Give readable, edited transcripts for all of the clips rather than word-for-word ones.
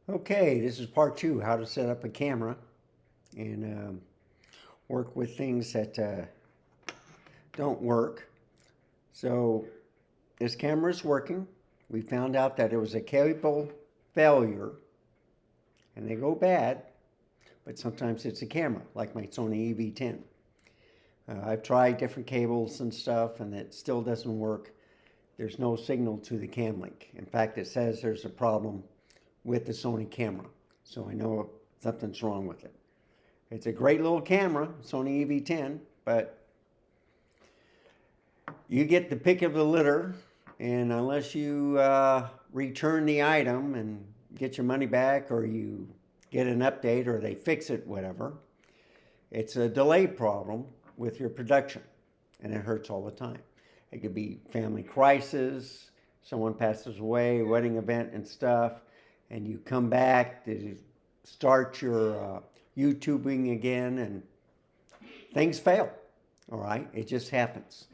Okay, this is part two, how to set up a camera and work with things that don't work. So this camera is working. We found out that it was a cable failure, and they go bad, but sometimes it's a camera, like my Sony EV10. I've tried different cables and stuff, and it still doesn't work. There's no signal to the cam link. In fact, it says there's a problem with the Sony camera. So I know something's wrong with it. It's a great little camera, Sony EV10, but you get the pick of the litter, and unless you return the item and get your money back, or you get an update, or they fix it, whatever, it's a delay problem with your production, and it hurts all the time. It could be family crisis, someone passes away, wedding event and stuff, and you come back to start your YouTubing again, and things fail. All right, it just happens.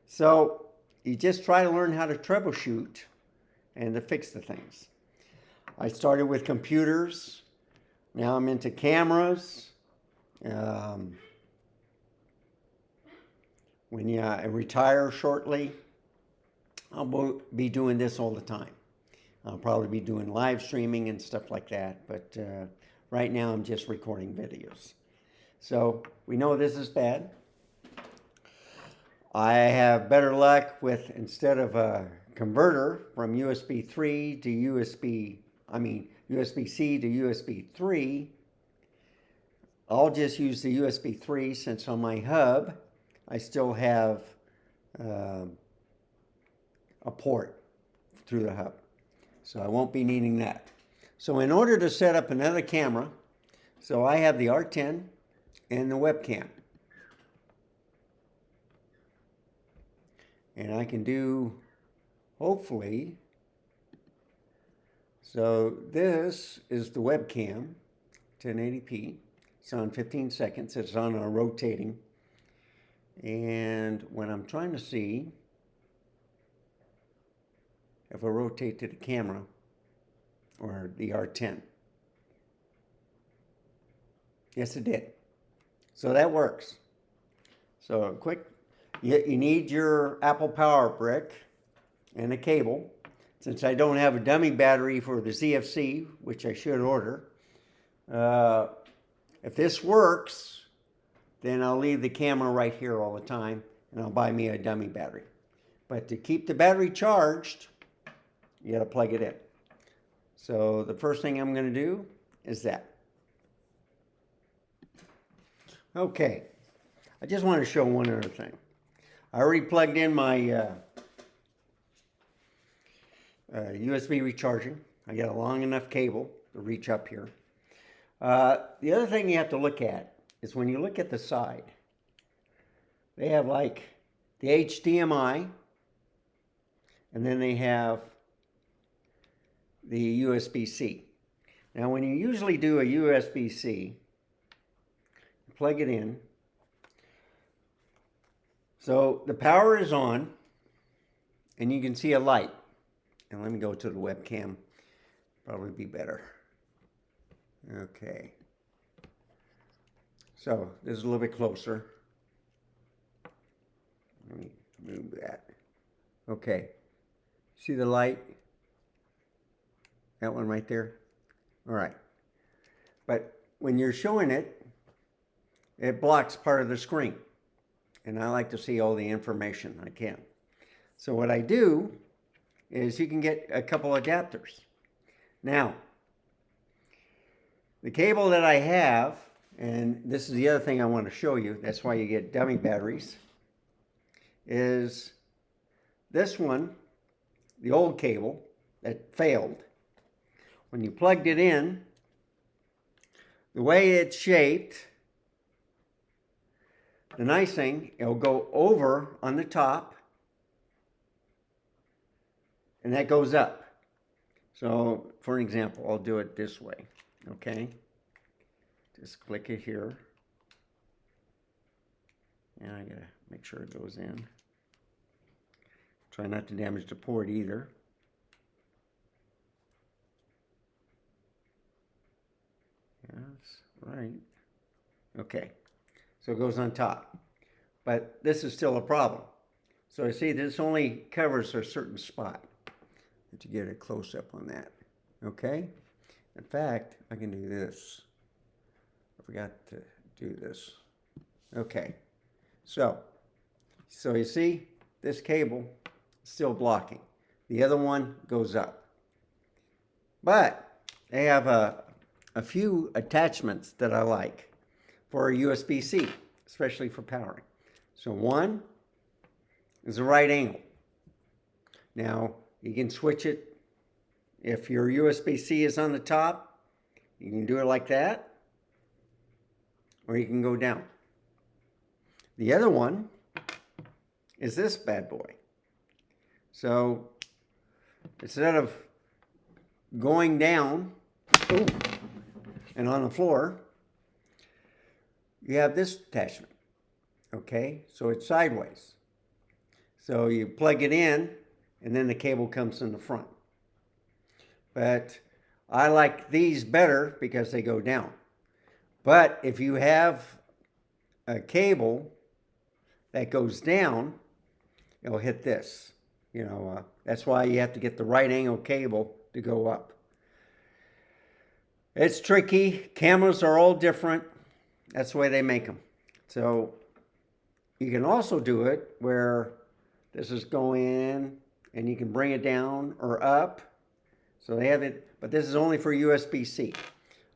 So you just try to learn how to troubleshoot and to fix the things. I started with computers. Now I'm into cameras. When I retire shortly, I'll be doing this all the time. I'll probably be doing live streaming and stuff like that, but right now I'm just recording videos. So we know this is bad. I have better luck with, instead of a converter from USB 3 to USB-C to USB 3, I'll just use the USB 3 since on my hub I still have a port through the hub. So I won't be needing that. So in order to set up another camera, so I have the R10 and the webcam. And I can do, hopefully, so this is the webcam, 1080p. It's on 15 seconds. It's on a rotating. And when I'm trying to see if I rotate to the camera or the R10. Yes, it did. So that works. So quick, you need your Apple Power brick and a cable. Since I don't have a dummy battery for the Zfc, which I should order, if this works, then I'll leave the camera right here all the time, and I'll buy me a dummy battery. But to keep the battery charged, you got to plug it in. So the first thing I'm going to do is that. Okay, I just want to show one other thing. I already plugged in my USB recharging. I got a long enough cable to reach up here. The other thing you have to look at is when you look at the side, they have like the HDMI, and then they have the USB-C. Now when you usually do a USB-C, you plug it in. So the power is on, and you can see a light. And let me go to the webcam, probably be better. Okay. So this is a little bit closer. Let me move that. Okay. See the light? That one right there? All right. But when you're showing it, it blocks part of the screen. And I like to see all the information I can. So what I do is you can get a couple adapters. Now, the cable that I have, and this is the other thing I want to show you, that's why you get dummy batteries, is this one, the old cable that failed. When you plugged it in, the way it's shaped, the nice thing, it'll go over on the top, and that goes up. So, for an example, I'll do it this way, okay? Just click it here. And I gotta make sure it goes in. Try not to damage the port either. right. Okay, so it goes on top. But this is still a problem. So you see, this only covers a certain spot. To get a close-up on that. Okay? In fact, I can do this. I forgot to do this. Okay. So you see, this cable is still blocking. The other one goes up. But they have a few attachments that I like for a USB-C, especially for powering. So one is a right angle. Now, you can switch it. If your USB-C is on the top, you can do it like that, or you can go down. The other one is this bad boy. So instead of going down and on the floor, you have this attachment. Okay, so it's sideways. So you plug it in, and then the cable comes in the front. But I like these better because they go down. But if you have a cable that goes down, it'll hit this. You know, that's why you have to get the right angle cable to go up. It's tricky. Cameras are all different. That's the way they make them. So you can also do it where this is going in and you can bring it down or up. So they have it, but this is only for USB-C.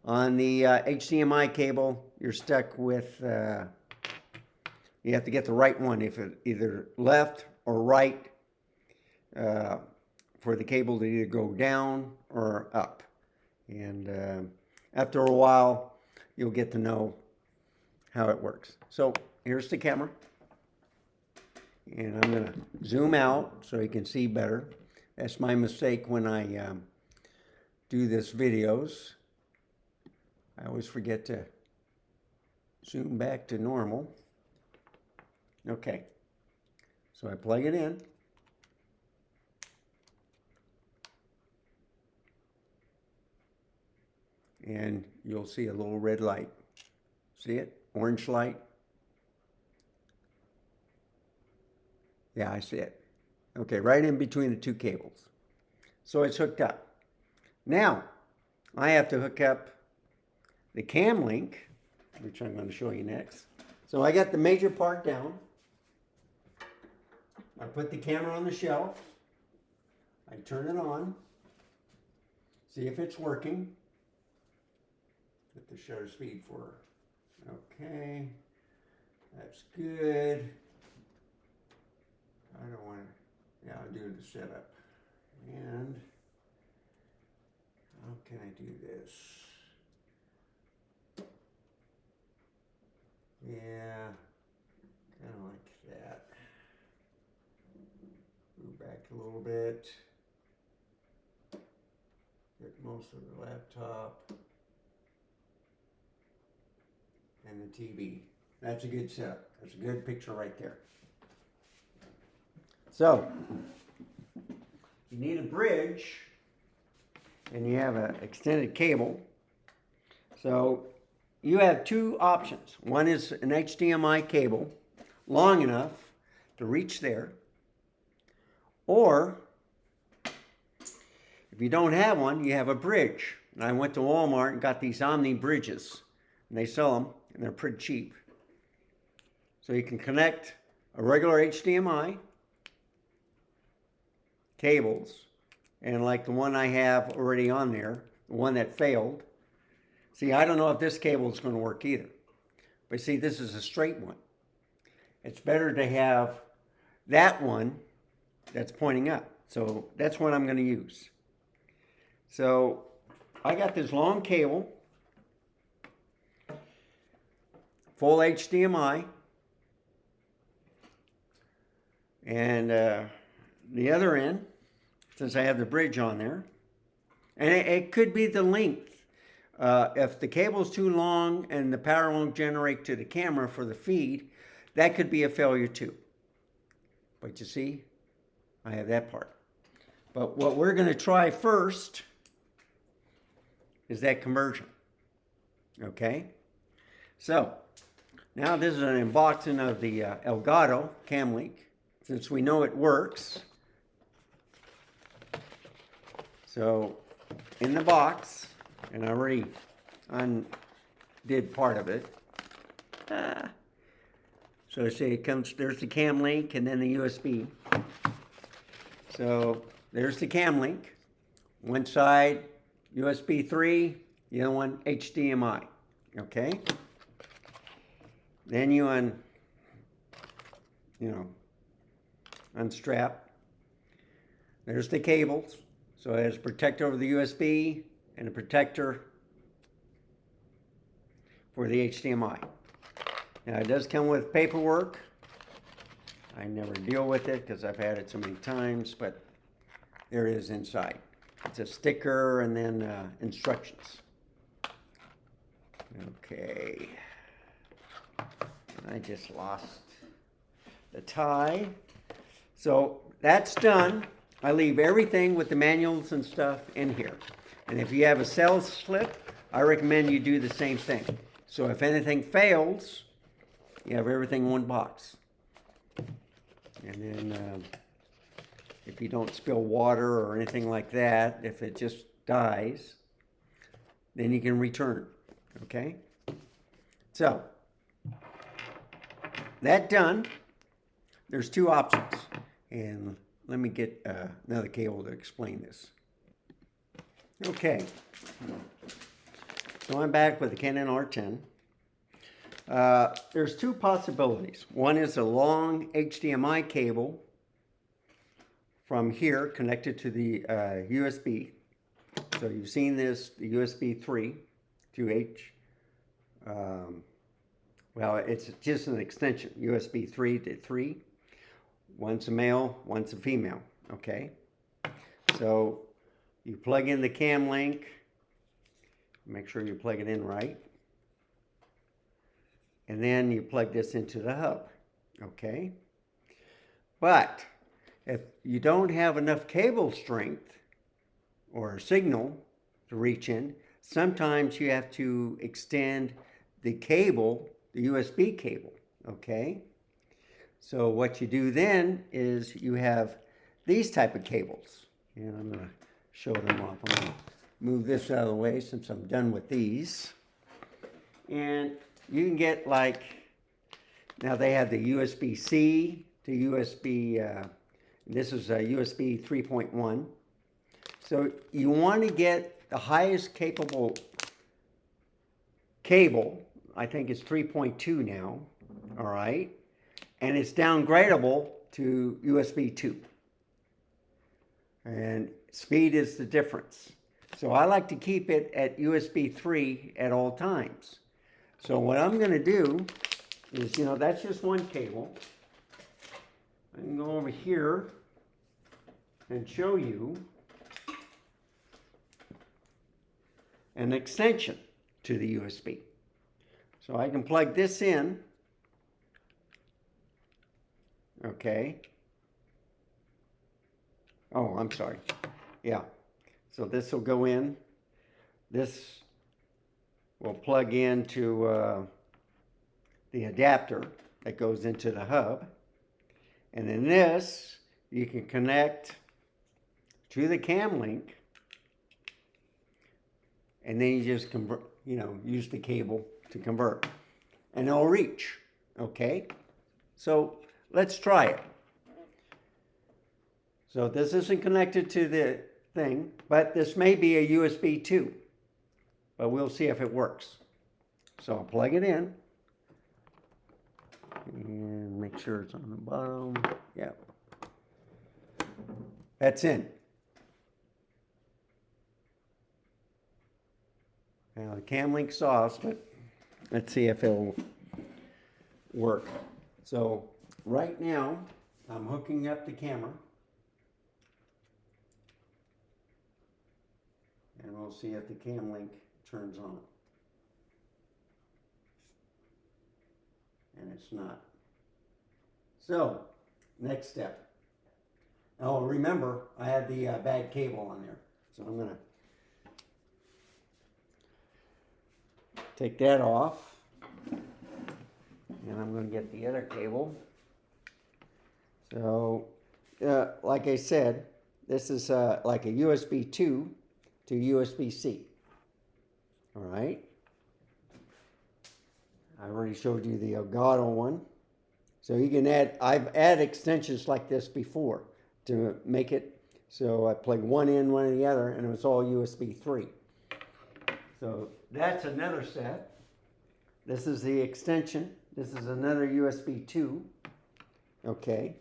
On the HDMI cable, you're stuck with, you have to get the right one, if it either left or right, for the cable to either go down or up. And after a while, you'll get to know how it works. So here's the camera. And I'm going to zoom out so you can see better. That's my mistake when I do this videos. I always forget to zoom back to normal. Okay, so I plug it in. And you'll see a little red light. See it? Orange light. Yeah, I see it. Okay, right in between the two cables. So it's hooked up. Now, I have to hook up the cam link, which I'm going to show you next. So I got the major part down. I put the camera on the shelf. I turn it on. See if it's working. Put the shutter speed for, okay, that's good. I don't want to, yeah, I'll do the setup. And how can I do this? Yeah, kind of like that. Move back a little bit. Get most of the laptop. And the TV. That's a good setup. That's a good picture right there. So, you need a bridge, and you have an extended cable. So, you have two options. One is an HDMI cable, long enough to reach there. Or, if you don't have one, you have a bridge. And I went to Walmart and got these Omni bridges. And they sell them, and they're pretty cheap. So you can connect a regular HDMI cables, and like the one I have already on there, the one that failed. See, I don't know if this cable is going to work either. But see, this is a straight one. It's better to have that one that's pointing up. So that's what I'm going to use. So I got this long cable, full HDMI, and the other end, since I have the bridge on there, and it could be the length. If the cable's too long and the power won't generate to the camera for the feed, that could be a failure too. But you see, I have that part. But what we're going to try first is that conversion. Okay? So, now this is an unboxing of the Elgato Cam Link, since we know it works. So, in the box, and I already undid part of it. So see, it comes, there's the Cam Link and then the USB. So there's the Cam Link. One side USB 3, the other one HDMI. Okay. Then you unstrap. There's the cables. So it has a protector over the USB and a protector for the HDMI. Now it does come with paperwork. I never deal with it because I've had it so many times, but there it is inside. It's a sticker and then instructions. Okay. I just lost the tie. So that's done. I leave everything with the manuals and stuff in here. And if you have a sales slip, I recommend you do the same thing. So if anything fails, you have everything in one box. And then if you don't spill water or anything like that, if it just dies, then you can return it, okay? So, that done, there's two options. And let me get another cable to explain this. Okay, so I'm back with the Canon R10. There's two possibilities. One is a long HDMI cable from here connected to the USB. So you've seen this, the USB 3 to H. Well, it's just an extension, USB 3 to 3. One's a male, one's a female, okay? So you plug in the Cam Link. Make sure you plug it in right. And then you plug this into the hub, okay? But if you don't have enough cable strength or signal to reach in, sometimes you have to extend the cable, the USB cable, okay? So what you do then is you have these type of cables. And I'm gonna show them off. I'm gonna move this out of the way since I'm done with these. And you can get like, now they have the USB-C to USB, this is a USB 3.1. So you want to get the highest capable cable. I think it's 3.2 now, all right? And it's downgradable to USB 2. And speed is the difference. So I like to keep it at USB 3 at all times. So what I'm going to do is, that's just one cable. I can go over here and show you an extension to the USB. So I can plug this in, okay. Oh, I'm sorry. Yeah. So this will go in. This will plug into the adapter that goes into the hub. And then this, you can connect to the Cam Link. And then you just convert, use the cable to convert. And it'll reach, okay? So let's try it. So this isn't connected to the thing, but this may be a USB 2. But we'll see if it works. So I'll plug it in. And make sure it's on the bottom. Yeah. That's in. Now the Cam Link's off, but let's see if it'll work. So right now, I'm hooking up the camera. And we'll see if the Cam Link turns on. And it's not. So, next step. Oh, remember, I had the bad cable on there. So I'm going to take that off. And I'm going to get the other cable. So, like I said, this is like a USB 2 to USB-C. All right. I already showed you the Elgato one. So you can add, I've added extensions like this before to make it so I plug one in, one in the other, and it was all USB 3. So that's another set. This is the extension. This is another USB 2. Okay.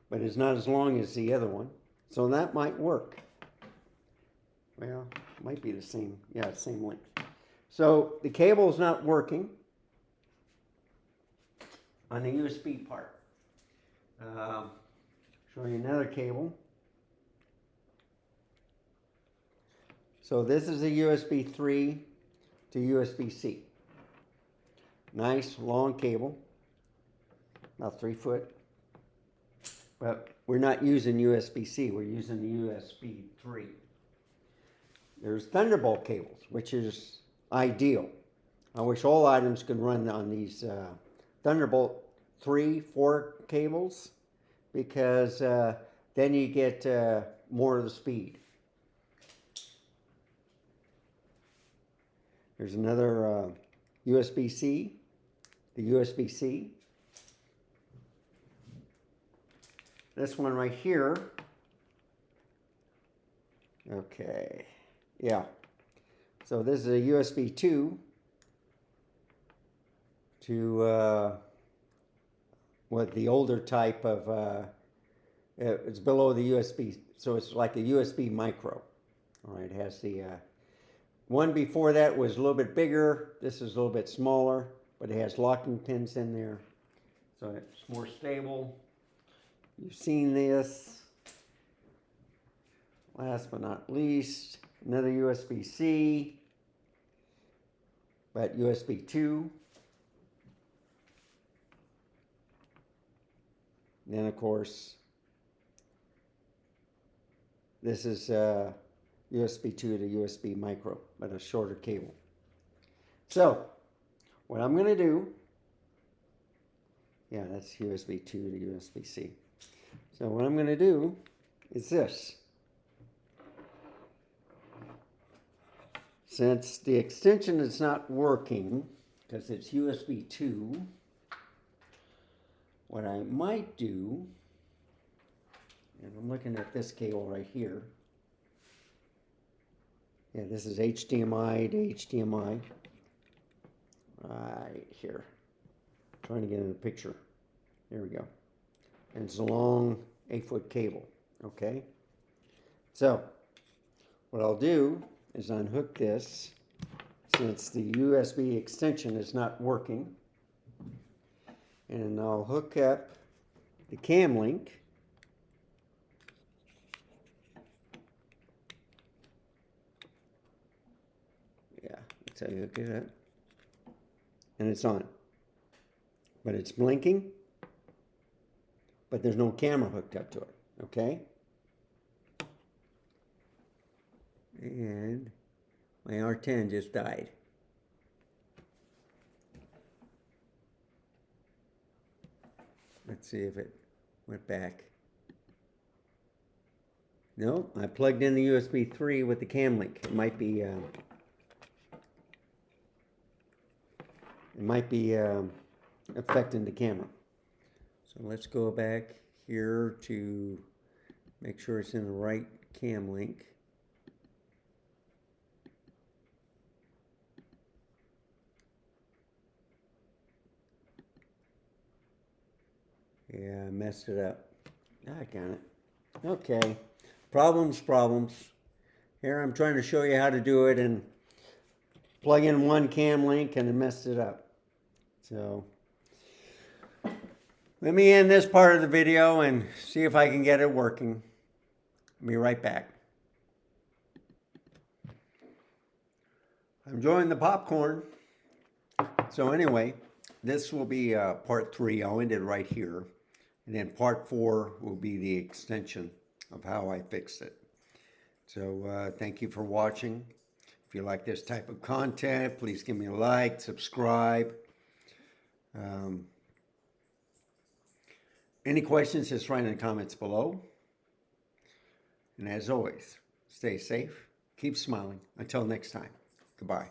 But it's not as long as the other one. So that might work. Well, it might be the same. Yeah, same length. So the cable is not working on the USB part. Show you another cable. So this is a USB 3 to USB-C. Nice long cable, about 3 foot. But we're not using USB-C, we're using the USB 3. There's Thunderbolt cables, which is ideal. I wish all items could run on these Thunderbolt 3, 4 cables, because then you get more of the speed. There's another USB-C, the USB-C. This one right here. Okay, yeah. So this is a USB 2 to what the older type of, it's below the USB, so it's like a USB micro. All right, it has the, one before that was a little bit bigger. This is a little bit smaller, but it has locking pins in there, so it's more stable. You've seen this. Last but not least, another USB-C, but USB 2. And then, of course, this is USB 2 to USB micro, but a shorter cable. So, what I'm going to do, yeah, that's USB 2 to USB-C. So what I'm going to do is this. Since the extension is not working, because it's USB 2, what I might do, and I'm looking at this cable right here. Yeah, this is HDMI to HDMI. Right here. Trying to get in the picture. There we go. And it's a long 8-foot cable. Okay. So, what I'll do is unhook this, since the USB extension is not working. And I'll hook up the cam link. Yeah, that's how you hook it up. And it's on. But it's blinking. But there's no camera hooked up to it. Okay? And my R10 just died. Let's see if it went back. No, I plugged in the USB 3 with the cam link. It might be affecting the camera. So let's go back here to make sure it's in the right cam link. Yeah, I messed it up. I got it. Okay. Problems. Here I'm trying to show you how to do it and plug in one cam link and I messed it up. So let me end this part of the video and see if I can get it working. I'll be right back. I'm enjoying the popcorn. So anyway, this will be part 3. I'll end it right here. And then part 4 will be the extension of how I fixed it. So thank you for watching. If you like this type of content, please give me a like, subscribe. Um, any questions, just write in the comments below. And as always, stay safe, keep smiling. Until next time, goodbye.